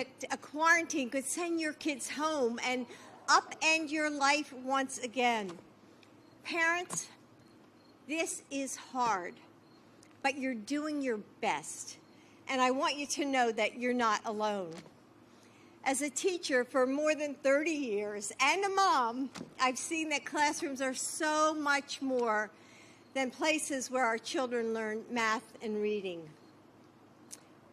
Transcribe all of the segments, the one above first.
that a quarantine could send your kids home and upend your life once again. Parents, this is hard, but you're doing your best. And I want you to know that you're not alone. As a teacher for more than 30 years and a mom, I've seen that classrooms are so much more than places where our children learn math and reading.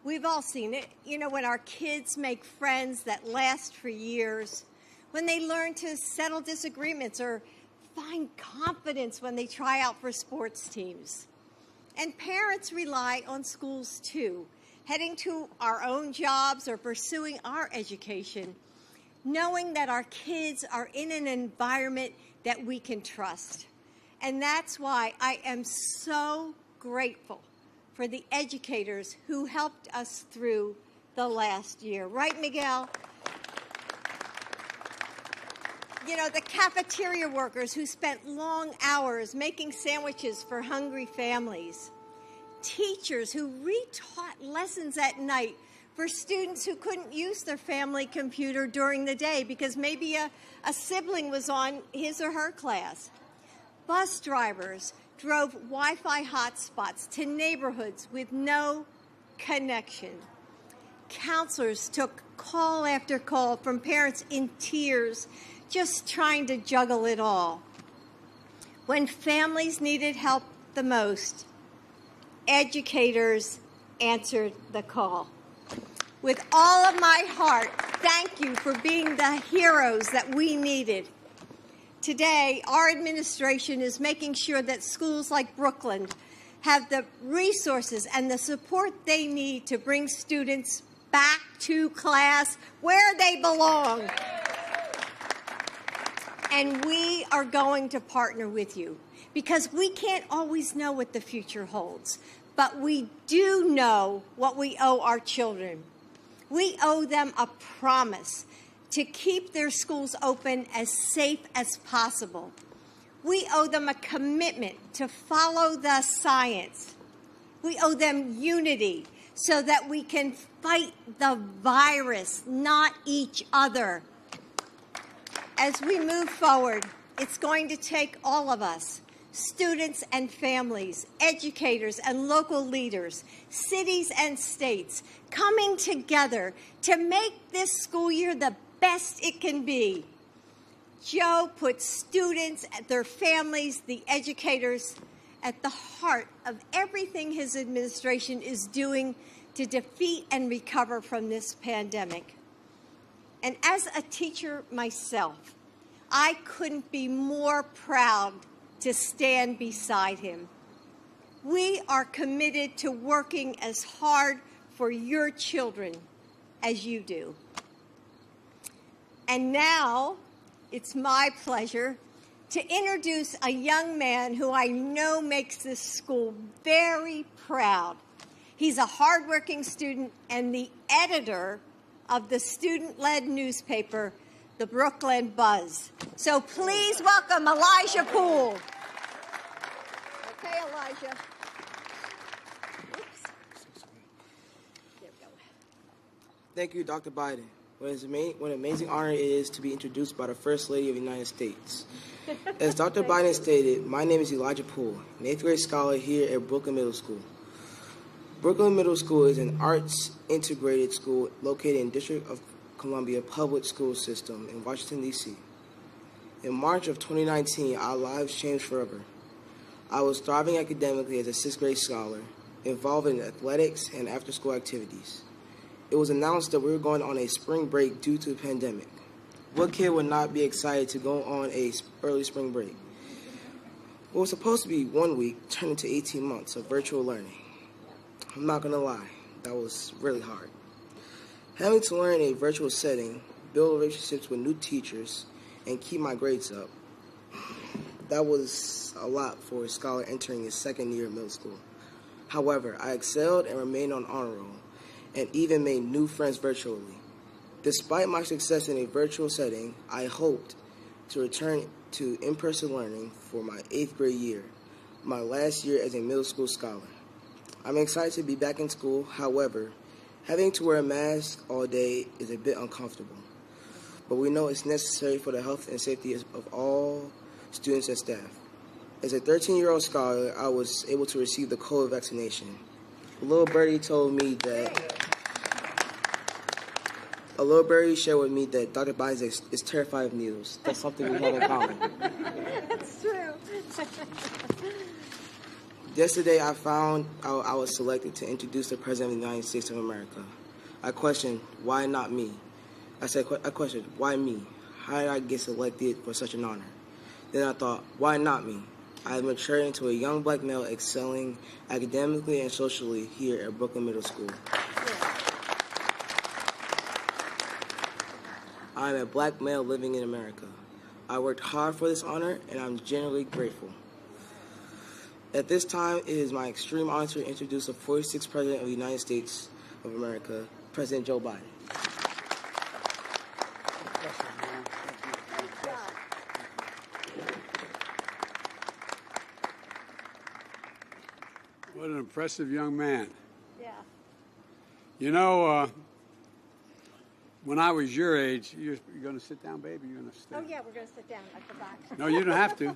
We've all seen it, when our kids make friends that last for years, when they learn to settle disagreements or find confidence when they try out for sports teams. And parents rely on schools too, heading to our own jobs or pursuing our education, knowing that our kids are in an environment that we can trust. And that's why I am so grateful for the educators who helped us through the last year. Right, Miguel? The cafeteria workers who spent long hours making sandwiches for hungry families. Teachers who retaught lessons at night for students who couldn't use their family computer during the day because maybe a sibling was on his or her class. Bus drivers drove Wi-Fi hotspots to neighborhoods with no connection. Counselors took call after call from parents in tears, just trying to juggle it all. When families needed help the most, educators answered the call. With all of my heart, thank you for being the heroes that we needed. Today, our administration is making sure that schools like Brooklyn have the resources and the support they need to bring students back to class where they belong. And we are going to partner with you because we can't always know what the future holds, but we do know what we owe our children. We owe them a promise to keep their schools open as safe as possible. We owe them a commitment to follow the science. We owe them unity so that we can fight the virus, not each other. As we move forward, it's going to take all of us, students and families, educators and local leaders, cities and states, coming together to make this school year the best it can be. Joe puts students, their families, the educators at the heart of everything his administration is doing to defeat and recover from this pandemic. And as a teacher myself, I couldn't be more proud to stand beside him. We are committed to working as hard for your children as you do. And now, it's my pleasure to introduce a young man who I know makes this school very proud. He's a hardworking student and the editor of the student-led newspaper, the Brooklyn Buzz. So please welcome Elijah Poole. Okay, Elijah. Oops. There we go. Thank you, Dr. Biden. What an amazing honor it is to be introduced by the First Lady of the United States. As Dr. Biden stated, my name is Elijah Poole, an 8th grade scholar here at Brooklyn Middle School. Brooklyn Middle School is an arts integrated school located in District of Columbia Public School System in Washington, D.C. In March of 2019, our lives changed forever. I was thriving academically as a 6th grade scholar, involved in athletics and after-school activities. It was announced that we were going on a spring break due to the pandemic. What kid would not be excited to go on a early spring break? What was supposed to be 1 week turned into 18 months of virtual learning. I'm not going to lie, that was really hard. Having to learn in a virtual setting, build relationships with new teachers, and keep my grades up, that was a lot for a scholar entering his second year of middle school. However, I excelled and remained on honor roll, and even made new friends virtually. Despite my success in a virtual setting, I hoped to return to in-person learning for my 8th grade year, my last year as a middle school scholar. I'm excited to be back in school. However, Having to wear a mask all day is a bit uncomfortable, but we know it's necessary for the health and safety of all students and staff. As a 13-year-old scholar, I was able to receive the COVID vaccination. A little birdie shared with me that Dr. Biden is terrified of needles. That's something we have in common. That's true. Yesterday, I found out I was selected to introduce the President of the United States of America. I questioned, why not me? I questioned, why me? How did I get selected for such an honor? Then I thought, why not me? I matured into a young black male excelling academically and socially here at Brooklyn Middle School. I am a black male living in America. I worked hard for this honor, and I'm genuinely grateful. At this time, it is my extreme honor to introduce the 46th President of the United States of America, President Joe Biden. What an impressive young man. Yeah. You know, when I was your age, you're going to sit down, baby? You're going to stay? Oh, yeah, we're going to sit down at the back. No, you don't have to.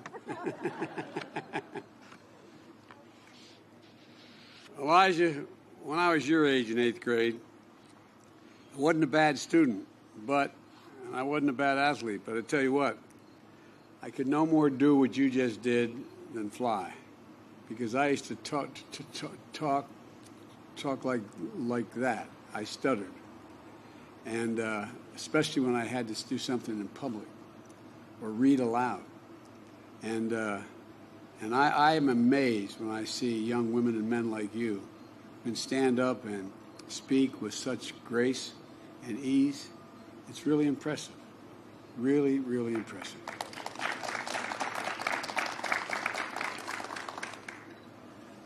Elijah, when I was your age in 8th grade, I wasn't a bad student, and I wasn't a bad athlete, but I tell you what, I could no more do what you just did than fly, because I used to talk like that. I stuttered, and especially when I had to do something in public or read aloud, and I am amazed when I see young women and men like you who can stand up and speak with such grace and ease. It's really impressive. Really, really impressive.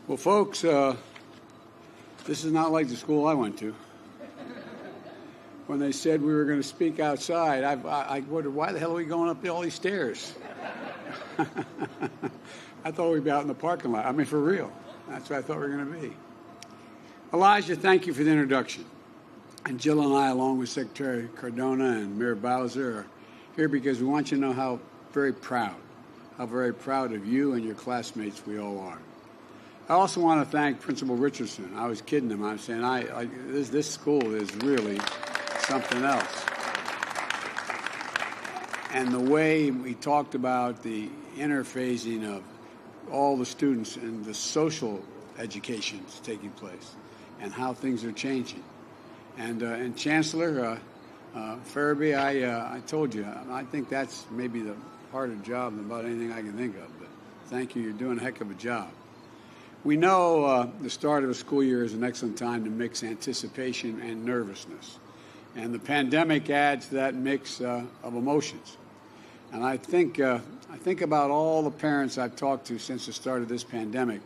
Well, folks, this is not like the school I went to. When they said we were going to speak outside, I wondered, why the hell are we going up all these stairs? I thought we'd be out in the parking lot. I mean, for real. That's what I thought we were going to be. Elijah, thank you for the introduction. And Jill and I, along with Secretary Cardona and Mayor Bowser, are here because we want you to know how very proud of you and your classmates we all are. I also want to thank Principal Richardson. I was kidding him. I was saying, this school is really something else. And the way we talked about the interphasing of all the students and the social education that's taking place and how things are changing. And Chancellor Farabee, I told you, I think that's maybe the harder job than about anything I can think of. But thank you. You're doing a heck of a job. We know the start of a school year is an excellent time to mix anticipation and nervousness. And the pandemic adds to that mix of emotions. And I think about all the parents I've talked to since the start of this pandemic,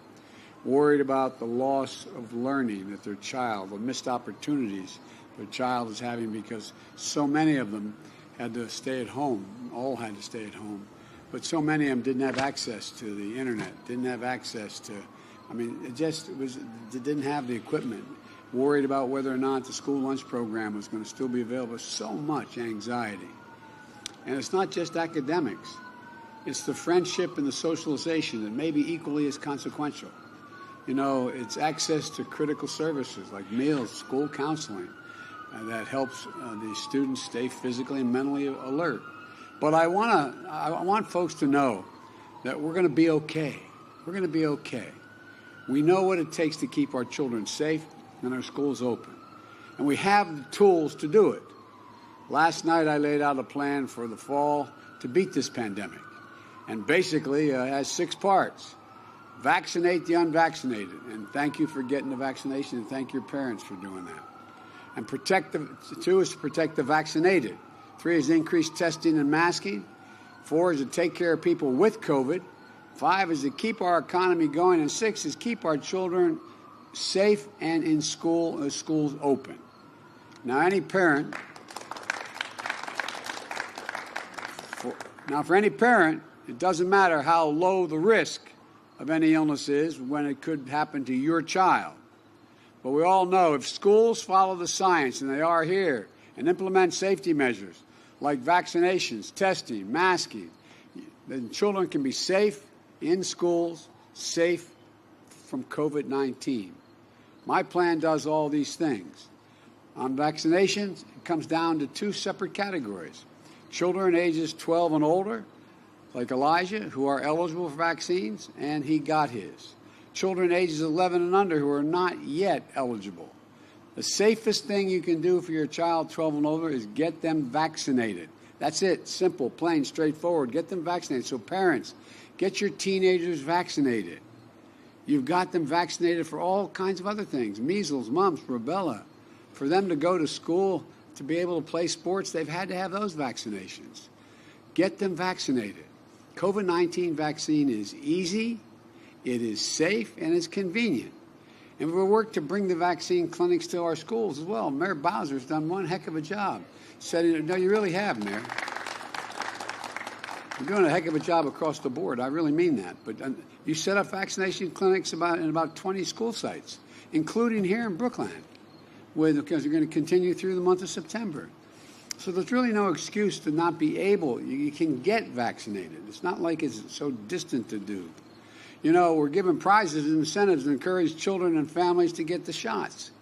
worried about the loss of learning that their child, the missed opportunities their child is having because so many of them had to stay at home, all had to stay at home. But so many of them didn't have access to the internet, didn't have access to, they didn't have the equipment, worried about whether or not the school lunch program was going to still be available. So much anxiety. And it's not just academics. It's the friendship and the socialization that may be equally as consequential. You know, it's access to critical services like meals, school counseling, that helps the students stay physically and mentally alert. But I want folks to know that we're going to be okay. We're going to be okay. We know what it takes to keep our children safe and our schools open. And we have the tools to do it. Last night I laid out a plan for the fall to beat this pandemic. And basically it has 6 parts. Vaccinate the unvaccinated. And thank you for getting the vaccination, and thank your parents for doing that. And 2 is to protect the vaccinated. 3 is increase testing and masking. 4 is to take care of people with COVID. 5 is to keep our economy going. And 6 is keep our children safe and in school, schools open. Now, any parent, for any parent, it doesn't matter how low the risk of any illness is when it could happen to your child. But we all know if schools follow the science, and they are here, and implement safety measures like vaccinations, testing, masking, then children can be safe in schools, safe from COVID-19. My plan does all these things. On vaccinations, it comes down to two separate categories. Children ages 12 and older, like Elijah, who are eligible for vaccines, and he got his. Children ages 11 and under who are not yet eligible. The safest thing you can do for your child 12 and older is get them vaccinated. That's it. Simple, plain, straightforward. Get them vaccinated. So parents, get your teenagers vaccinated. You've got them vaccinated for all kinds of other things, measles, mumps, rubella. For them to go to school, to be able to play sports, they've had to have those vaccinations. Get them vaccinated. COVID-19 vaccine is easy, it is safe, and it's convenient. And we'll work to bring the vaccine clinics to our schools as well. Mayor Bowser's done one heck of a job. No, you really have, Mayor. You're doing a heck of a job across the board. I really mean that. But you set up vaccination clinics in about 20 school sites, including here in Brookline, because you're going to continue through the month of September. So there's really no excuse to not be able. You can get vaccinated. It's not like it's so distant to do. You know, we're giving prizes and incentives to encourage children and families to get the shots.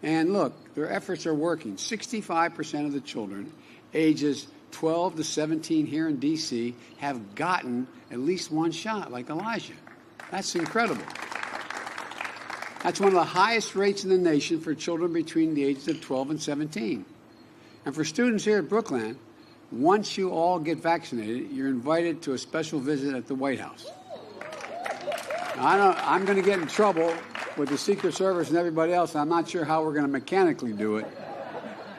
And look, their efforts are working. 65% of the children ages 12 to 17 here in D.C. have gotten at least one shot, like Elijah. That's incredible. That's one of the highest rates in the nation for children between the ages of 12 and 17. And for students here at Brookline, once you all get vaccinated, you're invited to a special visit at the White House. Now, I'm going to get in trouble with the Secret Service and everybody else. I'm not sure how we're going to mechanically do it.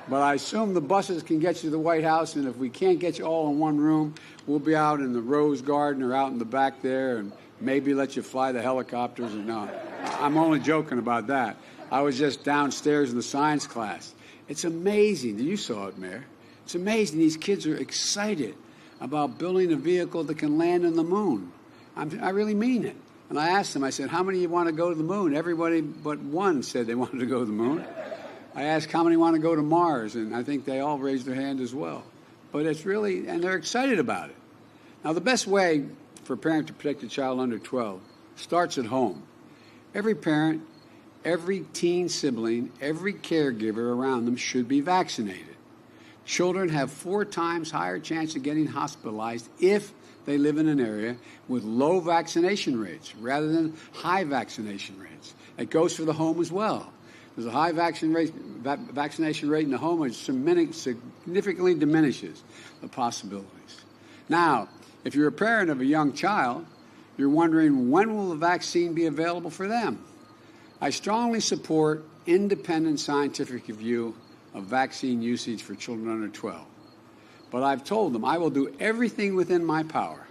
But I assume the buses can get you to the White House, and if we can't get you all in one room, we'll be out in the Rose Garden or out in the back there and maybe let you fly the helicopters. Or no, I'm only joking about that. I was just downstairs in the science class. It's amazing. You saw it, Mayor. It's amazing. These kids are excited about building a vehicle that can land on the moon. I really mean it. And I asked them, I said, how many of you want to go to the moon? Everybody but one said they wanted to go to the moon. I asked how many want to go to Mars, and I think they all raised their hand as well. But it's really, and they're excited about it. Now, the best way for a parent to protect a child under 12 starts at home. Every parent, every teen sibling, every caregiver around them should be vaccinated. Children have 4 times higher chance of getting hospitalized if they live in an area with low vaccination rates rather than high vaccination rates. It goes for the home as well. There's a high vaccination rate in the home, which significantly diminishes the possibilities. Now, if you're a parent of a young child, you're wondering when will the vaccine be available for them? I strongly support independent scientific review of vaccine usage for children under 12. But I've told them I will do everything within my power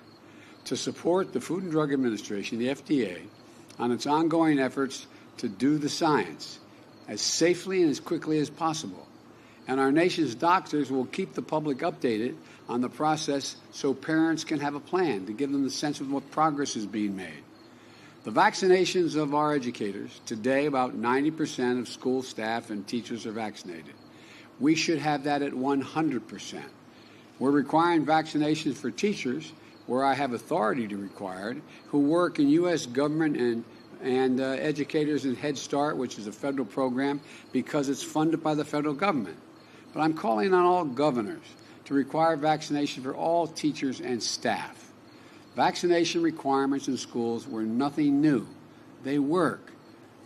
to support the Food and Drug Administration, the FDA, on its ongoing efforts to do the science as safely and as quickly as possible. And our nation's doctors will keep the public updated on the process so parents can have a plan to give them the sense of what progress is being made. The vaccinations of our educators, today about 90% of school staff and teachers are vaccinated. We should have that at 100%. We're requiring vaccinations for teachers, where I have authority to require it, who work in U.S. government and educators in Head Start, which is a federal program, because it's funded by the federal government. But I'm calling on all governors to require vaccination for all teachers and staff. Vaccination requirements in schools were nothing new. They work.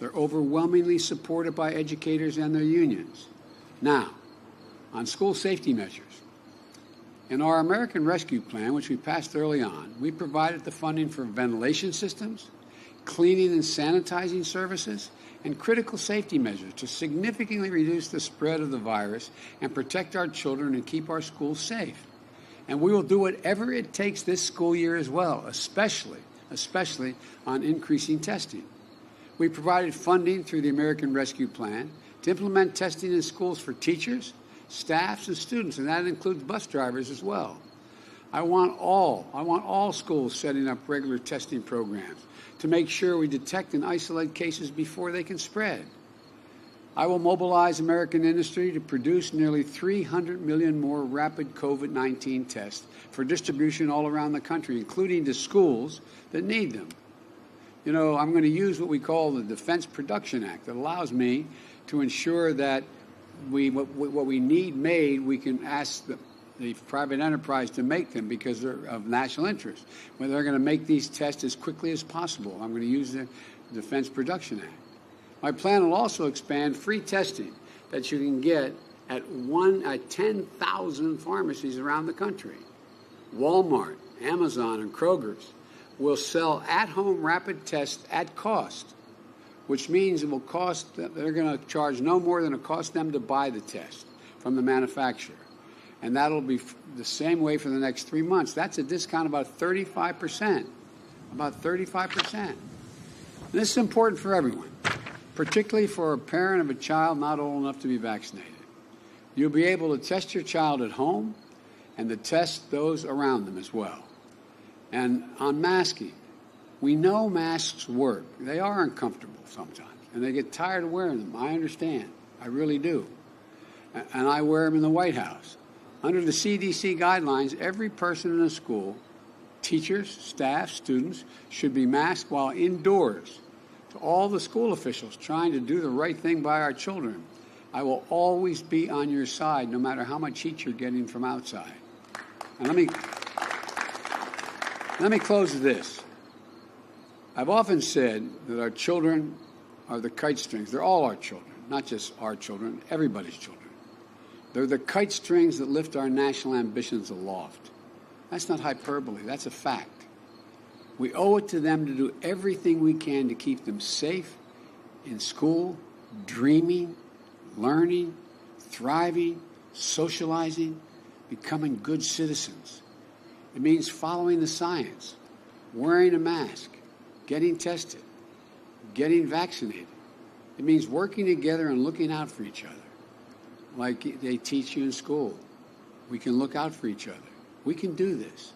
They're overwhelmingly supported by educators and their unions. Now, on school safety measures. In our American Rescue Plan, which we passed early on, we provided the funding for ventilation systems, cleaning and sanitizing services, and critical safety measures to significantly reduce the spread of the virus and protect our children and keep our schools safe. And we will do whatever it takes this school year as well, especially on increasing testing. We provided funding through the American Rescue Plan to implement testing in schools for teachers, staffs, and students, and that includes bus drivers as well. I want all schools setting up regular testing programs to make sure we detect and isolate cases before they can spread. I will mobilize American industry to produce nearly 300 million more rapid COVID-19 tests for distribution all around the country, including to schools that need them. You know, I'm going to use what we call the Defense Production Act that allows me to ensure that what we need made, we can ask the private enterprise to make them because they're of national interest. When they're going to make these tests as quickly as possible, I'm going to use the Defense Production Act. My plan will also expand free testing that you can get at 10,000 pharmacies around the country. Walmart, Amazon, and Kroger's will sell at-home rapid tests at cost, which means it will cost, they're going to charge no more than it costs them to buy the test from the manufacturer. And that'll be the same way for the next 3 months. That's a discount of about 35%. About 35%. And this is important for everyone, particularly for a parent of a child not old enough to be vaccinated. You'll be able to test your child at home and to test those around them as well. And on masking, we know masks work. They are uncomfortable sometimes, and they get tired of wearing them. I understand. I really do. And I wear them in the White House. Under the CDC guidelines, every person in a school, teachers, staff, students, should be masked while indoors. To all the school officials trying to do the right thing by our children, I will always be on your side, no matter how much heat you're getting from outside. And let me close with this. I've often said that our children are the kite strings. They're all our children, not just our children, everybody's children. They're the kite strings that lift our national ambitions aloft. That's not hyperbole. That's a fact. We owe it to them to do everything we can to keep them safe in school, dreaming, learning, thriving, socializing, becoming good citizens. It means following the science, wearing a mask, getting tested, getting vaccinated. It means working together and looking out for each other, like they teach you in school. We can look out for each other. We can do this.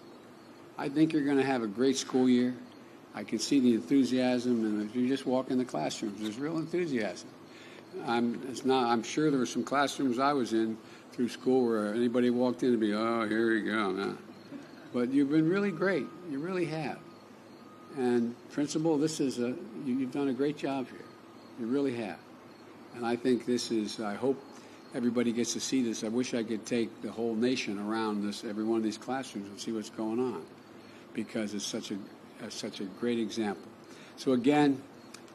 I think you're going to have a great school year. I can see the enthusiasm, and if you just walk in the classrooms, there's real enthusiasm. I'm sure there were some classrooms I was in through school where anybody walked in and be, oh, here you go. Nah. But you've been really great. You really have. And Principal, you've done a great job here. You really have. And I think I hope everybody gets to see this. I wish I could take the whole nation around every one of these classrooms and see what's going on, because it's such a great example. So again,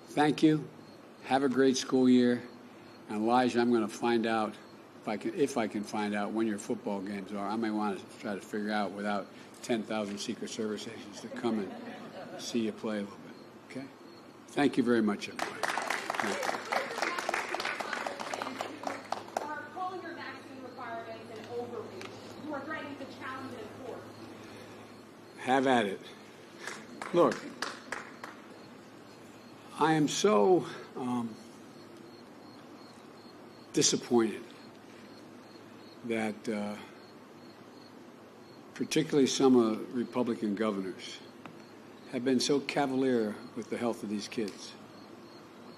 thank you. Have a great school year. And Elijah, I'm going to find out if I can find out when your football games are. I may want to try to figure out without 10,000 Secret Service agents to come and see you play a little bit. Okay? Thank you very much, everybody. Thank you. Have at it. Look, I am so disappointed that particularly some of the Republican governors have been so cavalier with the health of these kids,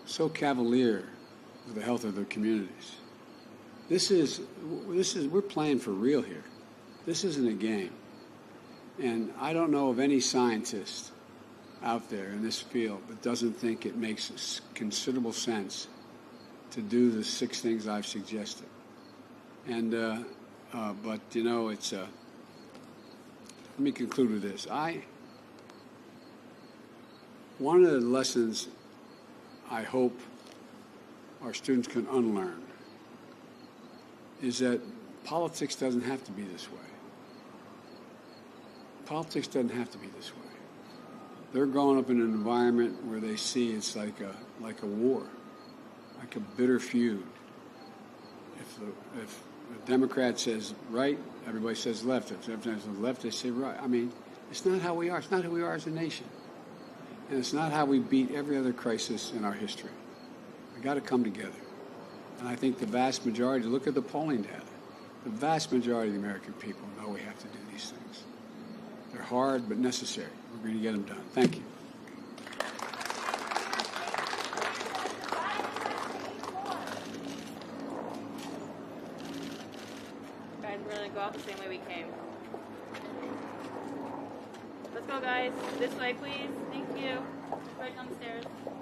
so cavalier with the health of their communities. We're playing for real here. This isn't a game. And I don't know of any scientist out there in this field that doesn't think it makes considerable sense to do the 6 things I've suggested. And but you know, let me conclude with this. One of the lessons I hope our students can unlearn is that politics doesn't have to be this way. Politics doesn't have to be this way. They're growing up in an environment where they see it's like a war, like a bitter feud. If the Democrat says right, everybody says left. If the Democrat says left, they say right. I mean, it's not how we are. It's not who we are as a nation. And it's not how we beat every other crisis in our history. We've got to come together. And I think the vast majority, look at the polling data, the vast majority of the American people know we have to do these things. They're hard but necessary. We're going to get them done. Thank you. and we're gonna go out the same way we came. Let's go, guys. This way, please. Thank you. Right down the stairs.